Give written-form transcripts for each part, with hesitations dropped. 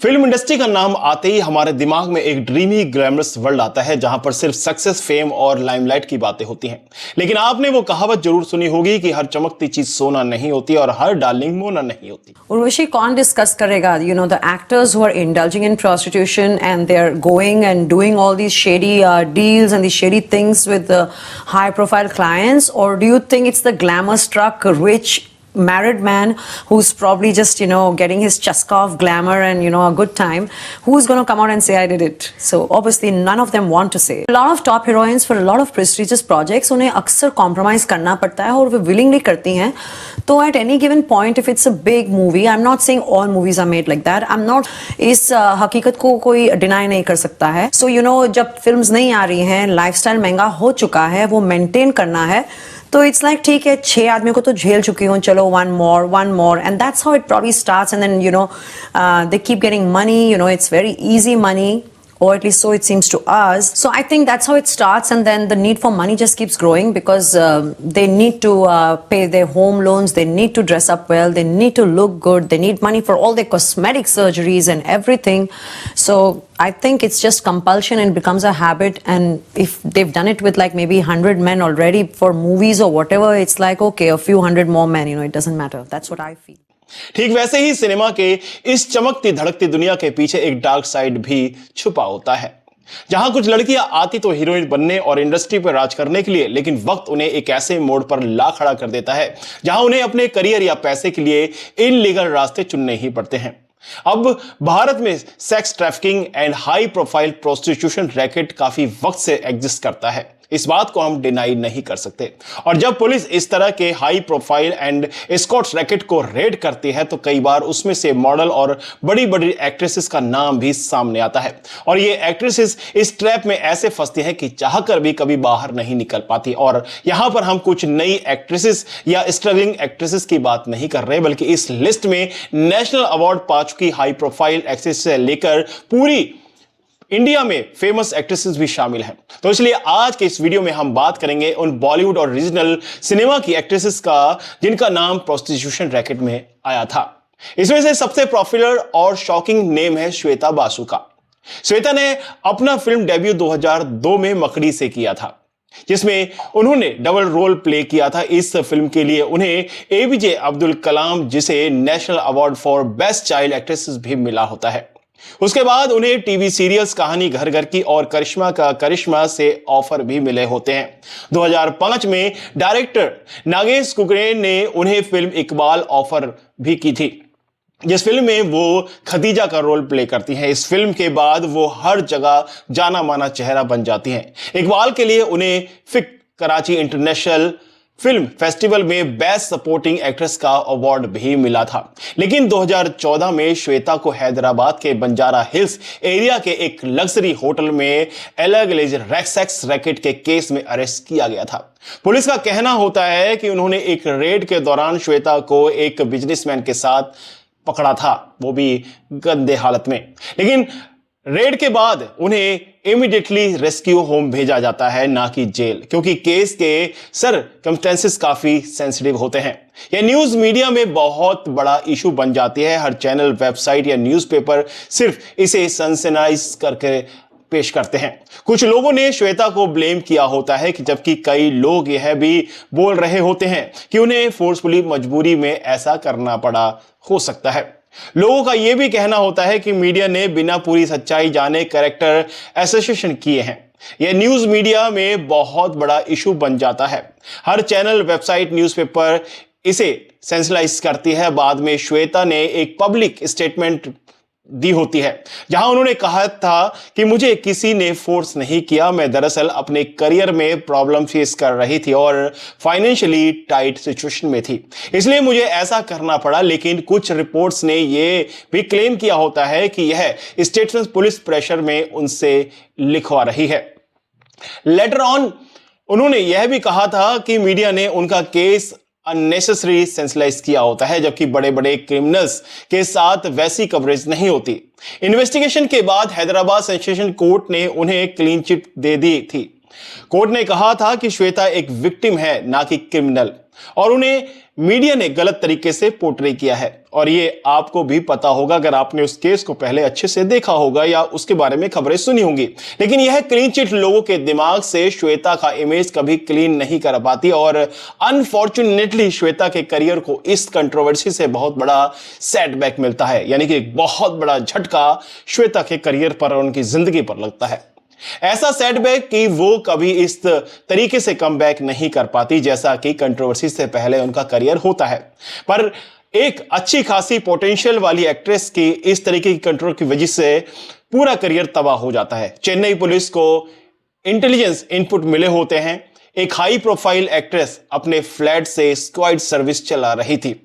Film industry का नाम आते ही हमारे दिमाग में एक ड्रीमी ग्लैमरस वर्ल्ड आता है जहां पर सिर्फ सक्सेस, फेम और लाइमलाइट की बातें होती हैं। लेकिन आपने वो कहावत जरूर सुनी होगी कि हर चमकती चीज सोना नहीं होती और हर डार्लिंग मोना नहीं होती। उर्वशी, कौन डिस्कस करेगा the actors who are indulging in prostitution and they're going and doing all these shady deals and these shady things with the high profile clients, or do you think it's the glamour struck rich married man who's probably just getting his chaska of glamour and a good time, who's going to come out and say I did it? So obviously none of them want to say. A lot of top heroines for a lot of prestigious projects उन्हें अक्सर compromise करना पड़ता है और वे willingly करती हैं। तो at any given point, if it's a big movie, I'm not saying all movies are made like that, I'm not, इस हकीकत को कोई deny नहीं कर सकता है। So जब films नहीं आ रही हैं, lifestyle महंगा हो चुका है, वो maintain करना है, तो इट्स लाइक ठीक है, 6 आदमियों को तो झेल चुकी हूँ, चलो one more, and that's how it probably starts, and then they keep getting money, it's very easy money, or at least so it seems to us. So I think that's how it starts, and then the need for money just keeps growing because they need to pay their home loans, they need to dress up well, they need to look good, they need money for all their cosmetic surgeries and everything. So I think it's just compulsion and becomes a habit, and if they've done it with like maybe 100 men already for movies or whatever, it's like okay, a few hundred more men, it doesn't matter. That's what I feel. ठीक वैसे ही cinema के इस चमकती धड़कती दुनिया के पीछे एक dark side भी छुपा होता है, जहां कुछ लड़कियां आती तो हीरोइन बनने और इंडस्ट्री पर राज करने के लिए, लेकिन वक्त उन्हें एक ऐसे मोड़ पर ला खड़ा कर देता है जहां उन्हें अपने करियर या पैसे के लिए इनलीगल रास्ते चुनने ही पड़ते हैं। अब भारत में sex trafficking and high profile prostitution racket काफी वक्त से एग्जिस्ट करता है, इस बात को हम डिनाई नहीं कर सकते। और जब पुलिस इस तरह के high profile and Escorts racket को रेड करती है तो कई बार उसमें से मॉडल और बड़ी बड़ी एक्ट्रेसेस का नाम भी सामने आता है, और ये एक्ट्रेसेस इस ट्रैप में ऐसे फंसती हैं कि चाहकर भी कभी बाहर नहीं निकल पाती। और यहां पर हम कुछ नई एक्ट्रेसेस या स्ट्रगलिंग एक्ट्रेसेस की बात नहीं कर रहे, बल्कि इस लिस्ट में नेशनल अवार्ड पा चुकी हाई प्रोफाइल एक्ट्रेस से लेकर पूरी इंडिया में फेमस एक्ट्रेसेस भी शामिल हैं। तो इसलिए आज के इस वीडियो में हम बात करेंगे उन बॉलीवुड और रीजनल सिनेमा की एक्ट्रेसेस का जिनका नाम प्रोस्टिट्यूशन रैकेट में आया था। इसमें से सबसे पॉपुलर और शॉकिंग नेम है श्वेता बासु का। श्वेता ने अपना फिल्म डेब्यू 2002 में मकड़ी से किया था, जिसमें उन्होंने डबल रोल प्ले किया था। इस फिल्म के लिए उन्हें एपीजे अब्दुल कलाम जिसे national award for best child actress भी मिला होता है। उसके बाद उन्हें टीवी सीरियल्स कहानी घर घर की और करिश्मा का करिश्मा से ऑफर भी मिले होते हैं। 2005 में डायरेक्टर नागेश कुकरेन ने उन्हें फिल्म इकबाल ऑफर भी की थी, जिस फिल्म में वो खदीजा का रोल प्ले करती हैं। इस फिल्म के बाद वो हर जगह जाना माना चेहरा बन जाती हैं। इकबाल के लिए उन्हें फिक कराची इंटरनेशनल फिल्म फेस्टिवल में बेस्ट सपोर्टिंग एक्ट्रेस का अवार्ड भी मिला था। लेकिन 2014 में श्वेता को हैदराबाद के बंजारा हिल्स एरिया के एक लग्जरी होटल में एलेगेज सेक्स रैकेट के केस में अरेस्ट किया गया था। पुलिस का कहना होता है कि उन्होंने एक रेड के दौरान श्वेता को एक बिजनेसमैन के साथ पकड़ा था, वो भी गंदे हालत में। लेकिन रेड के बाद उन्हें इमीडिएटली रेस्क्यू होम भेजा जाता है, ना कि जेल, क्योंकि केस के सर्कमस्टेंसेस काफी सेंसिटिव होते हैं। यह न्यूज मीडिया में बहुत बड़ा इशू बन जाती है। हर चैनल, वेबसाइट या न्यूज़पेपर सिर्फ इसे सनसनाइज करके पेश करते हैं। कुछ लोगों ने श्वेता को ब्लेम किया होता है कि जबकि कई लोग यह भी बोल रहे होते हैं कि उन्हें फोर्सफुली मजबूरी में ऐसा करना पड़ा हो सकता है। लोगों का यह भी कहना होता है कि मीडिया ने बिना पूरी सच्चाई जाने कैरेक्टर एसोसिएशन किए हैं। यह न्यूज मीडिया में बहुत बड़ा इशू बन जाता है। हर चैनल, वेबसाइट, न्यूज़पेपर इसे सेंसलाइज करती है। बाद में श्वेता ने एक पब्लिक स्टेटमेंट दी होती है, जहां उन्होंने कहा था कि मुझे किसी ने फोर्स नहीं किया, मैं दरअसल अपने करियर में प्रॉब्लम फेस कर रही थी और फाइनेंशियली टाइट सिचुएशन में थी, इसलिए मुझे ऐसा करना पड़ा। लेकिन कुछ रिपोर्ट्स ने यह भी क्लेम किया होता है कि यह स्टेटमेंट पुलिस प्रेशर में उनसे लिखवा रही है। लेटर ऑन उन्होंने यह भी कहा था कि मीडिया ने उनका केस अननेसेसरी सेंसलाइज किया होता है, जबकि बड़े बड़े क्रिमिनल्स के साथ वैसी कवरेज नहीं होती। इन्वेस्टिगेशन के बाद हैदराबाद सेशंस कोर्ट ने उन्हें क्लीन चिट दे दी थी। कोर्ट ने कहा था कि श्वेता एक विक्टिम है, ना कि क्रिमिनल, और उन्हें मीडिया ने गलत तरीके से पोर्ट्रे किया है। और ये आपको भी पता होगा अगर आपने उस केस को पहले अच्छे से देखा होगा या उसके बारे में खबरें सुनी होंगी। लेकिन यह क्लीन चिट लोगों के दिमाग से श्वेता का इमेज कभी क्लीन नहीं कर पाती और अनफॉर्चुनेटली श्वेता के करियर को इस कंट्रोवर्सी से बहुत बड़ा सेटबैक मिलता है, यानी कि एक बहुत बड़ा झटका श्वेता के करियर पर और उनकी जिंदगी पर लगता है। ऐसा सेटबैक कि वो कभी इस तरीके से कमबैक नहीं कर पाती जैसा कि कंट्रोवर्सी से पहले उनका करियर होता है। पर एक अच्छी खासी पोटेंशियल वाली एक्ट्रेस की इस तरीके की कंट्रोल की वजह से पूरा करियर तबाह हो जाता है। चेन्नई पुलिस को इंटेलिजेंस इनपुट मिले होते हैं। एक हाई प्रोफाइल एक्ट्रेस अपने फ्लैट से स्क्वाड सर्विस चला रही थी।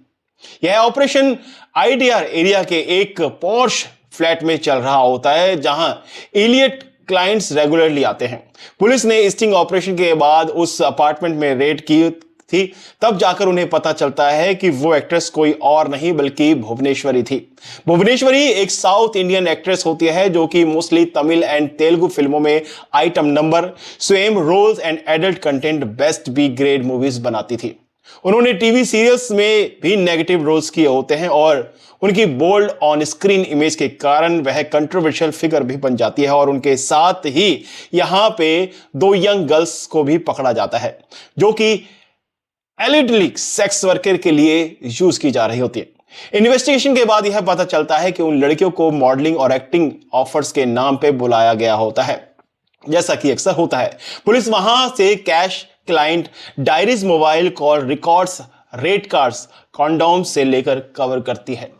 यह ऑपरेशन आईडीआर एरिया के एक पॉश फ्लैट में चल रहा होता है जहां इलियट क्लाइंट्स रेगुलरली आते हैं। पुलिस ने स्टिंग ऑपरेशन के बाद उस अपार्टमेंट में रेड की थी, तब जाकर उन्हें पता चलता है कि वो एक्ट्रेस कोई और नहीं बल्कि भुवनेश्वरी थी। भुवनेश्वरी एक साउथ इंडियन एक्ट्रेस होती है जो कि मोस्टली तमिल एंड तेलुगु फिल्मों में आइटम नंबर, स्वयं roles and adult content best B grade movies बनाती थी। उन्होंने टीवी सीरियल्स में भी नेगेटिव रोल्स किए होते हैं और उनकी बोल्ड ऑन स्क्रीन इमेज के कारण वह कंट्रोवर्शियल फिगर भी बन जाती है। और उनके साथ ही यहां पे 2 यंग गर्ल्स को भी पकड़ा जाता है जो कि एलिटली सेक्स वर्कर के लिए यूज की जा रही होती है। इन्वेस्टिगेशन के बाद यह पता चलता है कि उन लड़कियों को मॉडलिंग और एक्टिंग ऑफर्स के नाम पे बुलाया गया होता है, जैसा कि अक्सर होता है। पुलिस वहां से cash, client diaries, mobile call records, rate cards, condom से लेकर कवर करती है।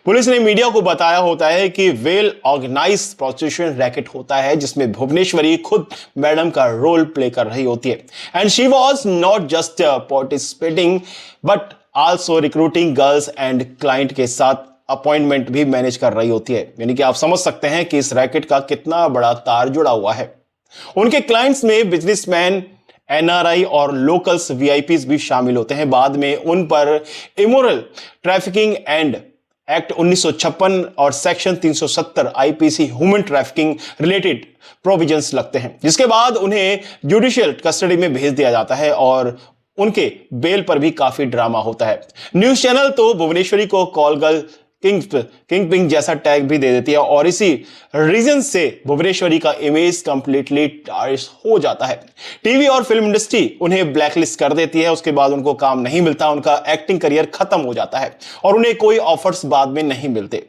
पुलिस ने मीडिया को बताया होता है कि वेल ऑर्गेनाइज्ड प्रोस्टिट्यूशन रैकेट होता है जिसमें भुवनेश्वरी खुद मैडम का रोल प्ले कर रही होती है। And she was not just participating but also recruiting girls and client के साथ अपॉइंटमेंट भी मैनेज कर रही होती है। यानी कि आप समझ सकते हैं कि इस रैकेट का कितना बड़ा तार जुड़ा हुआ है। उनके क्लाइंट्स में बिजनेसमैन, एनआरआई और लोकल्स वीआईपीज भी शामिल होते हैं। बाद में उन पर इमोरल ट्रैफिकिंग एंड एक्ट 1956 और section 370 IPC human trafficking related provisions लगते हैं, जिसके बाद उन्हें जुडिशियल कस्टडी में भेज दिया जाता है और उनके बेल पर भी काफी ड्रामा होता है। न्यूज चैनल तो भुवनेश्वरी को कॉल गर्ल, किंग पिंग जैसा टैग भी दे देती है और इसी रीजन से भुवनेश्वरी का इमेज कंप्लीटली टार्निश हो जाता है। टीवी और फिल्म इंडस्ट्री उन्हें ब्लैकलिस्ट कर देती है। उसके बाद उनको काम नहीं मिलता, उनका एक्टिंग करियर खत्म हो जाता है और उन्हें कोई ऑफर्स बाद में नहीं मिलते।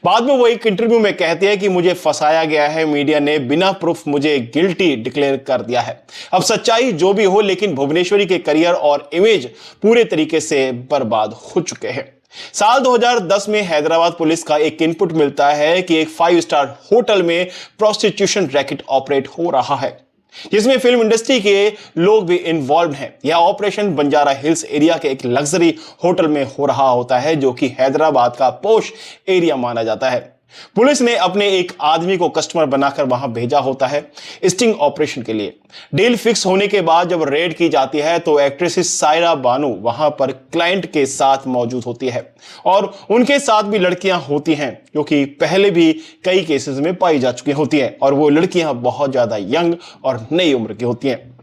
बाद में वो एक इंटरव्यू में कहती है कि मुझे फंसाया गया है, मीडिया ने बिना प्रूफ मुझे गिल्टी डिक्लेयर कर दिया है। अब सच्चाई जो भी हो, लेकिन भुवनेश्वरी के करियर और इमेज पूरे तरीके से बर्बाद हो चुके हैं। साल 2010 में हैदराबाद पुलिस का एक इनपुट मिलता है कि एक 5 स्टार होटल में प्रोस्टिट्यूशन रैकेट ऑपरेट हो रहा है जिसमें फिल्म इंडस्ट्री के लोग भी इन्वॉल्व हैं। यह ऑपरेशन बंजारा हिल्स एरिया के एक लग्जरी होटल में हो रहा होता है जो कि हैदराबाद का पोश एरिया माना जाता है। पुलिस ने अपने एक आदमी को कस्टमर बनाकर वहां भेजा होता है स्टिंग ऑपरेशन के लिए। डील फिक्स होने के बाद जब रेड की जाती है तो एक्ट्रेस सायरा बानू वहां पर क्लाइंट के साथ मौजूद होती है और उनके साथ भी लड़कियां होती हैं जो कि पहले भी कई केसेस में पाई जा चुकी होती हैं और वो लड़कियां बहुत ज्यादा यंग और नई उम्र की होती हैं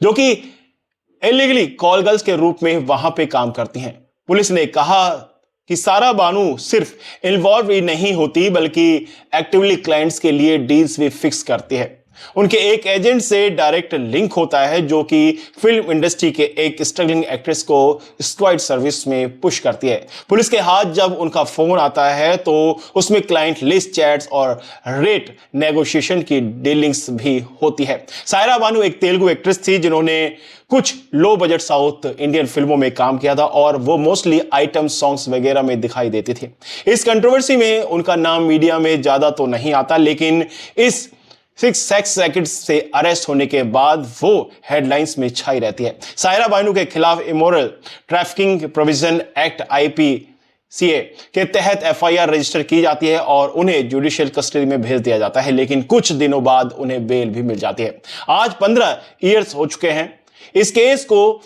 जो कि इलीगली कॉल गर्ल्स के रूप में वहां पे काम करती हैं। पुलिस ने कहा कि सारा बानू सिर्फ इन्वॉल्व ही नहीं होती बल्कि एक्टिवली क्लाइंट्स के लिए डील्स भी फिक्स करती है। उनके एक एजेंट से डायरेक्ट लिंक होता है जो कि फिल्म इंडस्ट्री के एक स्ट्रगलिंग एक्ट्रेस को स्क्वाड सर्विस में पुश करती है। पुलिस के हाथ जब उनका फोन आता है तो उसमें क्लाइंट लिस्ट चैट्स और रेट नेगोशिएशन की डीलिंग्स भी होती है। सायरा बानू एक तेलुगु एक्ट्रेस थी जिन्होंने कुछ लो बजट साउथ इंडियन फिल्मों में काम किया था और वो मोस्टली आइटम सॉन्ग्स वगैरह में दिखाई देती थी। इस कंट्रोवर्सी में उनका नाम मीडिया में ज्यादा तो नहीं आता, लेकिन इस 6 सेक्स रैकेट से अरेस्ट होने के बाद वो हेडलाइंस में छाई रहती है। सायरा बानू के खिलाफ immoral trafficking provision act IPCA के तहत एफआईआर रजिस्टर की जाती है और उन्हें जुडिशियल कस्टडी में भेज दिया जाता है, लेकिन कुछ दिनों बाद उन्हें बेल भी मिल जाती है। आज 15 ईयर्स हो चुके हैं। इस केस को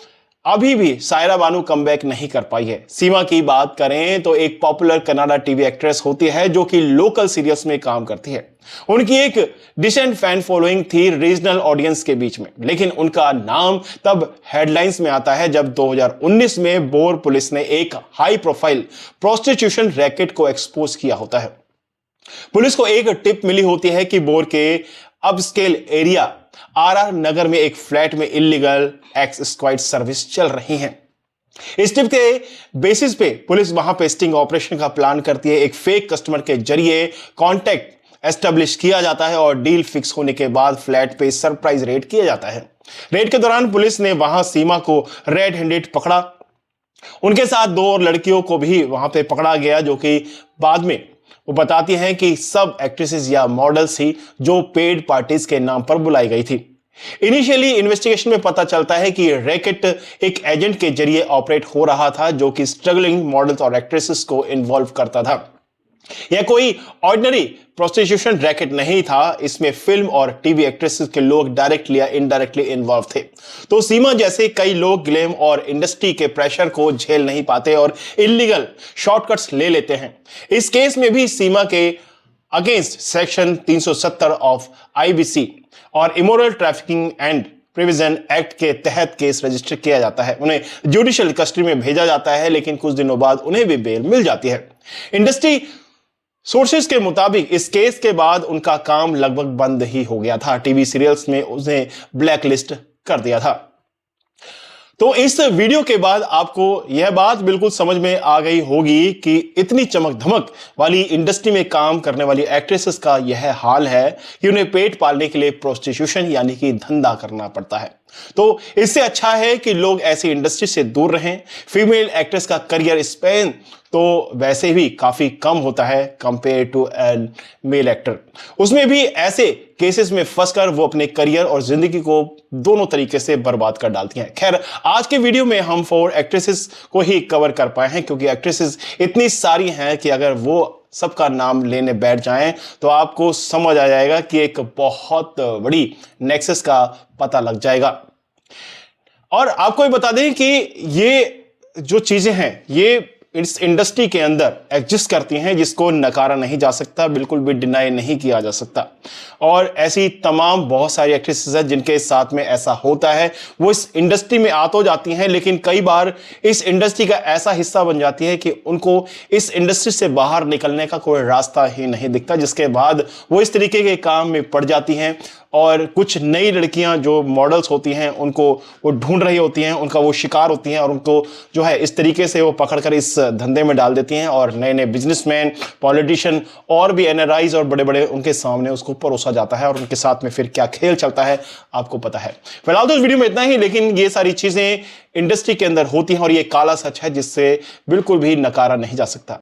अभी भी सायरा बानू कमबैक नहीं कर पाई है। सीमा की बात करें तो एक पॉपुलर कन्नड़ा टीवी एक्ट्रेस होती है जो कि लोकल सीरियल्स में काम करती है। उनकी एक डिसेंट फैन फॉलोइंग थी रीजनल ऑडियंस के बीच में, लेकिन उनका नाम तब हेडलाइंस में आता है जब 2019 में बोर पुलिस ने एक हाई प्रोफाइल प्रोस्टिट्यूशन रैकेट को एक्सपोज किया होता है। पुलिस को एक टिप मिली होती है कि बोर के अपस्केल एरिया आरआर नगर में एक फ्लैट में इलीगल एक्सक्वाइट सर्विस चल रही है। इस टिप के बेसिस पे पुलिस वहां पे स्टिंग ऑपरेशन का प्लान करती है। एक फेक कस्टमर के जरिए कॉन्टैक्ट एस्टेब्लिश किया जाता है और डील फिक्स होने के बाद फ्लैट पे सरप्राइज रेड किया जाता है। रेड के दौरान पुलिस ने वहां सीमा को रेड हैंडेड पकड़ा। उनके साथ 2 और लड़कियों को भी वहां पे पकड़ा गया, जो कि बाद में वो बताती हैं कि सब एक्ट्रेसेस या मॉडल्स ही जो पेड पार्टीज के नाम पर बुलाई गई थी। इनिशियली इन्वेस्टिगेशन में पता चलता है कि रैकेट एक एजेंट के जरिए ऑपरेट हो रहा था जो कि स्ट्रगलिंग मॉडल्स और एक्ट्रेसेस को इन्वॉल्व करता था। यह कोई ऑर्डिनरी प्रोस्टिट्यूशन रैकेट नहीं था, इसमें फिल्म और टीवी एक्ट्रेसेस के लोग डायरेक्टली या इनडायरेक्टली इन्वॉल्व थे। तो सीमा जैसे कई लोग ग्लैम और इंडस्ट्री के प्रेशर को झेल नहीं पाते और इलीगल शॉर्टकट्स ले लेते हैं। इस केस में भी सीमा के अगेंस्ट सेक्शन 370 ऑफ आईबीसी और immoral trafficking and provision act के तहत केस रजिस्टर किया जाता है। उन्हें जुडिशियल कस्टडी में भेजा जाता है, लेकिन कुछ दिनों बाद उन्हें भी बेल मिल जाती है। इंडस्ट्री सोर्सेज के मुताबिक इस केस के बाद उनका काम लगभग बंद ही हो गया था। टीवी सीरियल्स में उन्हें ब्लैकलिस्ट कर दिया था। तो इस वीडियो के बाद आपको यह बात बिल्कुल समझ में आ गई होगी कि इतनी चमक धमक वाली इंडस्ट्री में काम करने वाली एक्ट्रेसेस का यह हाल है कि उन्हें पेट पालने के लिए प्रोस्टिट्यूशन यानी कि धंधा करना पड़ता है। तो इससे अच्छा है कि लोग ऐसी इंडस्ट्री से दूर रहें। फीमेल एक्ट्रेस का करियर स्पैन तो वैसे भी काफी कम होता है compare to an male actor. उसमें भी ऐसे केसेस में फंसकर वो अपने करियर और जिंदगी को दोनों तरीके से बर्बाद कर डालती हैं। खैर, आज के वीडियो में हम 4 एक्ट्रेसेस को ही कवर कर पाए हैं, क्योंकि एक्ट्रेसेस इतनी सारी हैं कि अगर वो सबका नाम लेने बैठ जाएं तो आपको समझ आ जाएगा कि एक बहुत बड़ी नेक्सस का पता लग जाएगा। और आपको ये बता दें कि ये जो चीजें हैं ये इस इंडस्ट्री के अंदर एग्जिस्ट करती हैं, जिसको नकारा नहीं जा सकता, बिल्कुल भी डिनाई नहीं किया जा सकता। और ऐसी तमाम बहुत सारी एक्ट्रेसेस हैं जिनके साथ में ऐसा होता है। वो इस इंडस्ट्री में आ तो जाती हैं, लेकिन कई बार इस इंडस्ट्री का ऐसा हिस्सा बन जाती है कि उनको इस इंडस्ट्री से बाहर निकलने का कोई रास्ता ही नहीं दिखता, जिसके बाद वो इस तरीके के काम में पड़ जाती हैं। और कुछ नई लड़कियां जो मॉडल्स होती हैं उनको वो ढूंढ रही होती हैं, उनका वो शिकार होती हैं और उनको जो है इस तरीके से वो पकड़कर इस धंधे में डाल देती हैं। और नए नए बिजनेसमैन, पॉलिटिशियन और भी एनआरआईज और बड़े बड़े उनके सामने उसको परोसा जाता है और उनके साथ में फिर क्या खेल चलता है आपको पता है। फिलहाल तो इस वीडियो में इतना ही, लेकिन ये सारी चीजें इंडस्ट्री के अंदर होती हैं और ये काला सच है जिससे बिल्कुल भी नकारा नहीं जा सकता।